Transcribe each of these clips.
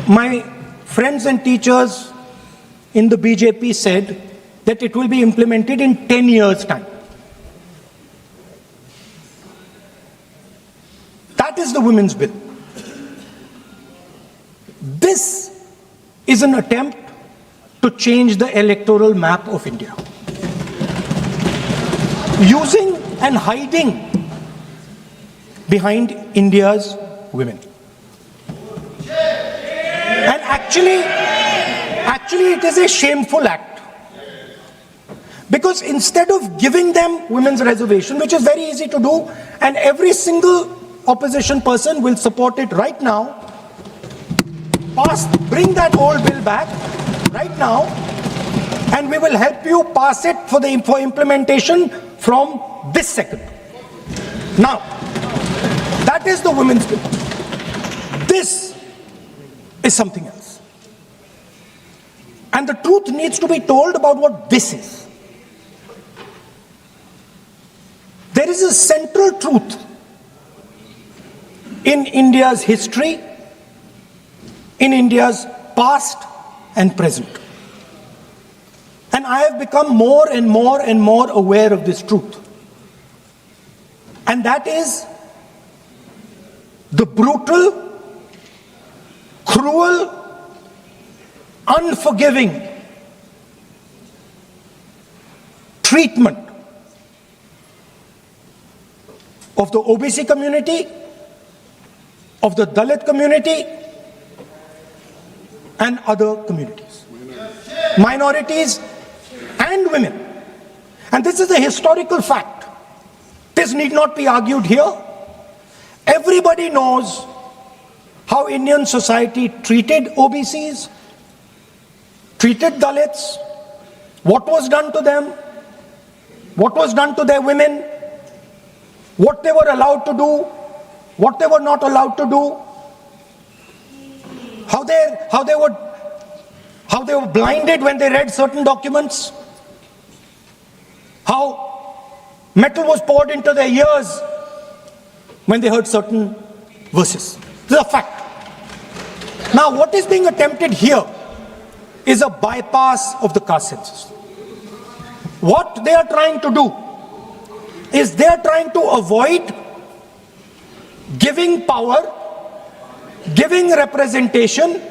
My friends and teachers in the BJP said that it will be implemented in 10 years' time. That is the women's bill. This is an attempt to change the electoral map of India, using and hiding behind India's women. And actually it is a shameful act, because instead of giving them women's reservation, which is very easy to do, and every single opposition person will support it right now, bring that old bill back right now, and we will help you pass it for implementation from this second. Now, that is the women's bill. This is something else. And the truth needs to be told about what this is. There is a central truth in India's history, in India's past and present. And I have become more and more and more aware of this truth. And that is the brutal, cruel, unforgiving treatment of the OBC community, of the Dalit community, and other communities, minorities and women. And this is a historical fact. This need not be argued here. Everybody knows how Indian society treated OBCs, treated Dalits, what was done to them, what was done to their women, what they were allowed to do, what they were not allowed to do, how they were blinded when they read certain documents, how metal was poured into their ears when they heard certain verses. This is a fact. Now, what is being attempted here is a bypass of the caste census. What they are trying to do is they are trying to avoid giving power, giving representation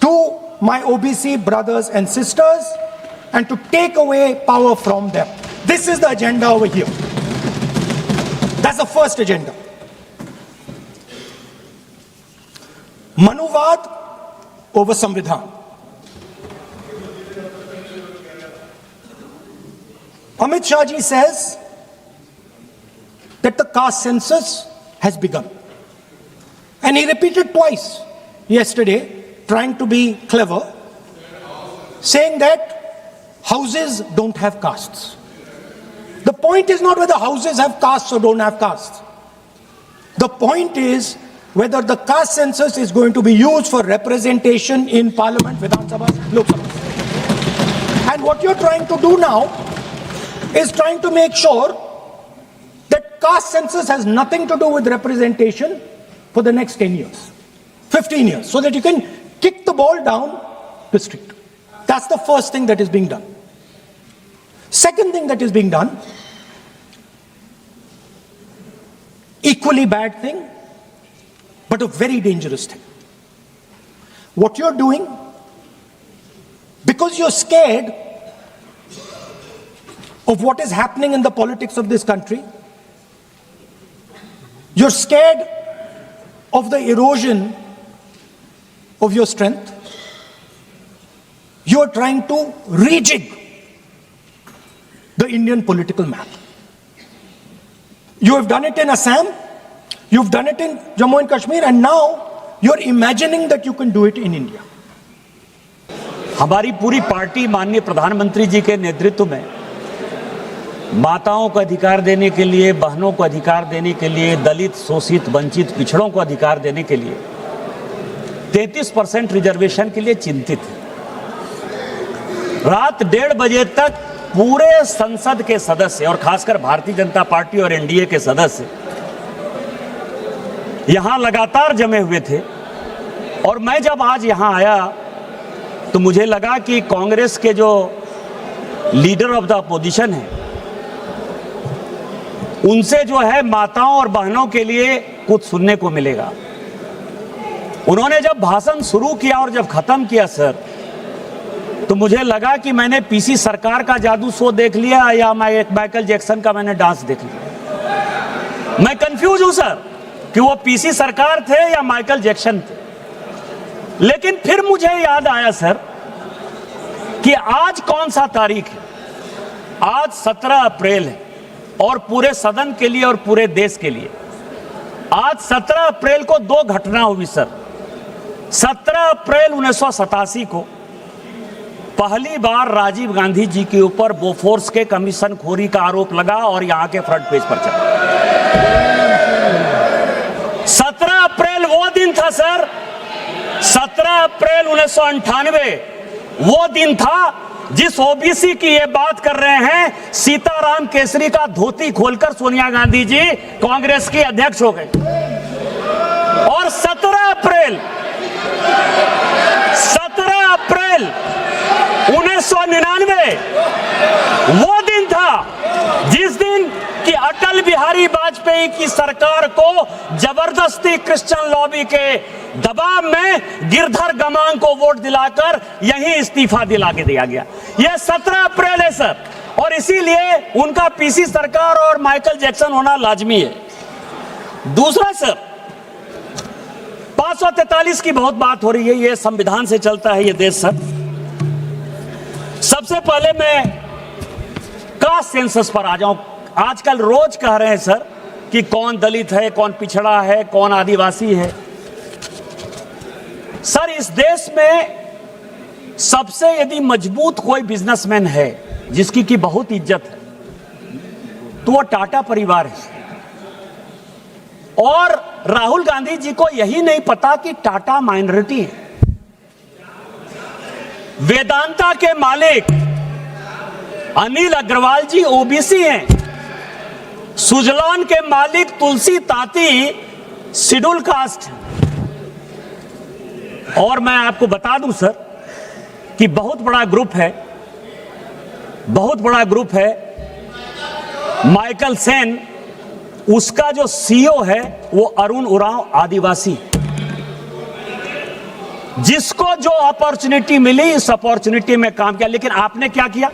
to my OBC brothers and sisters, and to take away power from them. This is the agenda over here. That's the first agenda. Manuvad over Samvidhan. Amit Shah ji says that the caste census has begun. And he repeated twice yesterday, trying to be clever, saying that houses don't have castes. The point is not whether houses have castes or don't have castes. The point is whether the caste census is going to be used for representation in Parliament, Vidhan Sabha, Lok Sabha. And what you're trying to do now is trying to make sure that caste census has nothing to do with representation for the next 10 years, 15 years, so that you can kick the ball down the street. That's the first thing that is being done. Second thing that is being done, equally bad thing, but a very dangerous thing. What you're doing, because you're scared of what is happening in the politics of this country, you're scared of the erosion of your strength, you're trying to rejig the Indian political map. You have done it in Assam, you've done it in Jammu and Kashmir, and now you're imagining that you can do it in India. हमारी पूरी party माननीय प्रधानमंत्री जी के नेतृत्व में माताओं को अधिकार देने के लिए, बहनों को अधिकार देने के लिए, दलित, शोषित, वंचित, पिछड़ों को अधिकार देने के लिए 33% रिजर्वेशन के लिए चिंतित है। रात 1:30 बजे तक पूरे संसद के सदस्य और खासकर भारतीय जनता पार्टी और एनडीए के सदस्य यहां लगातार जमे हुए थे और मैं जब आज यहां आया तो मुझे लगा कि कांग्रेस के जो लीडर ऑफ द अपोजिशन है उनसे जो है माताओं और बहनों के लिए कुछ सुनने को मिलेगा। उन्होंने जब भाषण शुरू किया और जब खत्म किया सर, तो मुझे लगा कि मैंने पीसी सरकार का जादू शो देख लिया या माइकल जैक्सन का मैंने डांस देख लिया। मैं कंफ्यूज हूं सर कि वो पीसी सरकार थे या माइकल जैक्सन थे। लेकिन फिर मुझे याद आया सर कि आज कौन सा तारीख है। आज 17 अप्रैल है और पूरे सदन के लिए और पूरे देश के लिए आज 17 अप्रैल को दो घटना हुई सर। 17 अप्रैल 1987 को पहली बार राजीव गांधी जी के ऊपर बोफोर्स के कमीशन खोरी का आरोप लगा और यहां के फ्रंट पेज पर चला। 17 अप्रैल वो दिन था सर, 17 अप्रैल 1998 वो दिन था जिस ओबीसी की ये बात कर रहे हैं, सीताराम केसरी का धोती खोलकर सोनिया गांधी जी कांग्रेस की अध्यक्ष हो गए। और 17 अप्रैल 1999 वो दिन था जिस दिन कि अटल बिहारी वाजपेयी की सरकार को जबरदस्ती क्रिश्चियन लॉबी के दबाव में गिरधर गमांग को वोट दिलाकर यही इस्तीफा दिला के दिया गया। यह 17 अप्रैल है सर, और इसीलिए उनका पीसी सरकार और माइकल जैक्सन होना लाजमी है। दूसरा सर, 543 की बहुत बात हो रही है, यह संविधान से चलता है ये देश सर। सबसे पहले मैं कास्ट सेंसस पर आ जाऊं। आजकल रोज कह रहे हैं सर कि कौन दलित है, कौन पिछड़ा है, कौन आदिवासी है। सर, इस देश में सबसे यदि मजबूत कोई बिजनेसमैन है जिसकी की बहुत इज्जत है तो वो टाटा परिवार है। और राहुल गांधी जी को यही नहीं पता कि टाटा माइनॉरिटी है। वेदांता के मालिक अनिल अग्रवाल जी ओबीसी हैं। सुजलॉन के मालिक तुलसी ताती शेड्यूल कास्ट हैं। और मैं आपको बता दूं सर कि बहुत बड़ा ग्रुप है माइकल सेन, उसका जो सीईओ है वो अरुण उरांव आदिवासी। जिसको जो अपॉर्चुनिटी मिली इस अपॉर्चुनिटी में काम किया। लेकिन आपने क्या किया?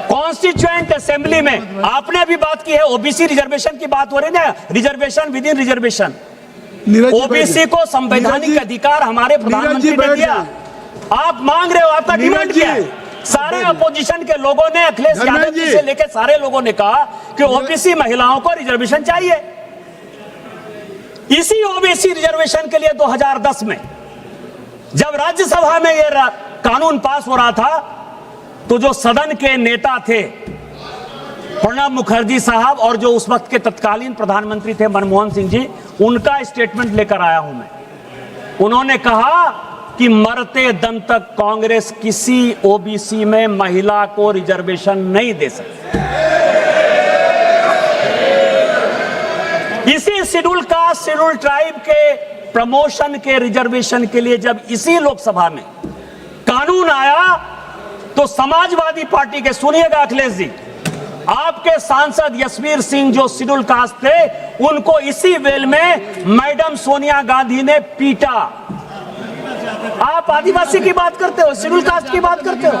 कॉन्स्टिट्यूएंट असेंबली में आपने भी बात की है, ओबीसी रिजर्वेशन की बात हो रही है ना, reservation with in reservation. OBC को संवैधानिक अधिकार हमारे प्रधानमंत्री ने दिया। आप मांग रहे हो, आपका डिमांड क्या है? सारे अपोजिशन के लोगों ने, अखिलेश यादव जी से लेकर सारे लोगों ने कहा कि ओबीसी महिलाओं को रिजर्वेशन चाहिए। इसी ओबीसी रिजर्वेशन के लिए 2010 में जब राज्यसभा में यह कानून पास हो रहा था तो जो सदन के नेता थे प्रणब मुखर्जी साहब और जो उस वक्त के तत्कालीन प्रधानमंत्री थे मनमोहन सिंह जी, उनका स्टेटमेंट लेकर आया हूं मैं। उन्होंने कहा कि मरते दम तक कांग्रेस किसी ओबीसी में महिला को रिजर्वेशन नहीं दे सकती। इसी शेड्यूल कास्ट शेड्यूल ट्राइब के प्रमोशन के रिजर्वेशन के लिए जब इसी लोकसभा में कानून आया तो समाजवादी पार्टी के, सुनिएगा अखिलेश जी, आपके सांसद यशवीर सिंह जो शेड्यूल कास्ट थे, उनको इसी वेल में मैडम सोनिया गांधी ने पीटा। आप आदिवासी की बात करते हो, शेड्यूल कास्ट की बात करते हो,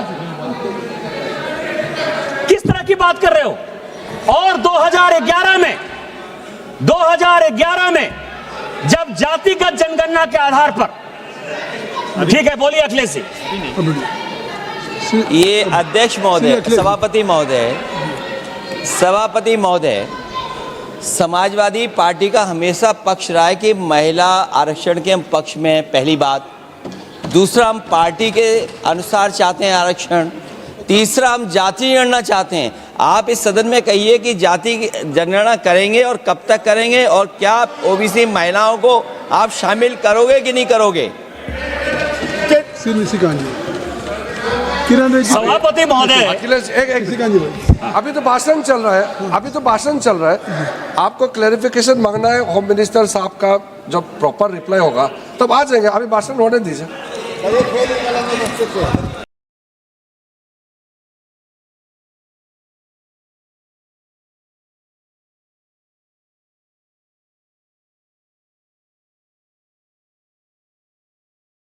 किस तरह की बात कर रहे हो? और 2011 में जब जातिगत जनगणना के आधार पर, ठीक है बोलिए अखिलेश जी। ये अध्यक्ष महोदय, सभापति महोदय, समाजवादी पार्टी का हमेशा पक्ष रहा है कि महिला आरक्षण के हम पक्ष में, पहली बात। दूसरा, हम पार्टी के अनुसार चाहते हैं आरक्षण। तीसरा, हम जाति जनगणना चाहते हैं। आप इस सदन में कहिए कि जाति जनगणना करेंगे और कब तक करेंगे, और क्या ओबीसी महिलाओं को आप शामिल करोगे कि नहीं करोगे? सभापति महोदय, अखिलेश अभी तो भाषण चल रहा है, आपको क्लैरिफिकेशन मांगना है होम मिनिस्टर साहब का जब प्रॉपर रिप्लाई होगा तब आ जाएंगे, अभी भाषण होने दीजिए।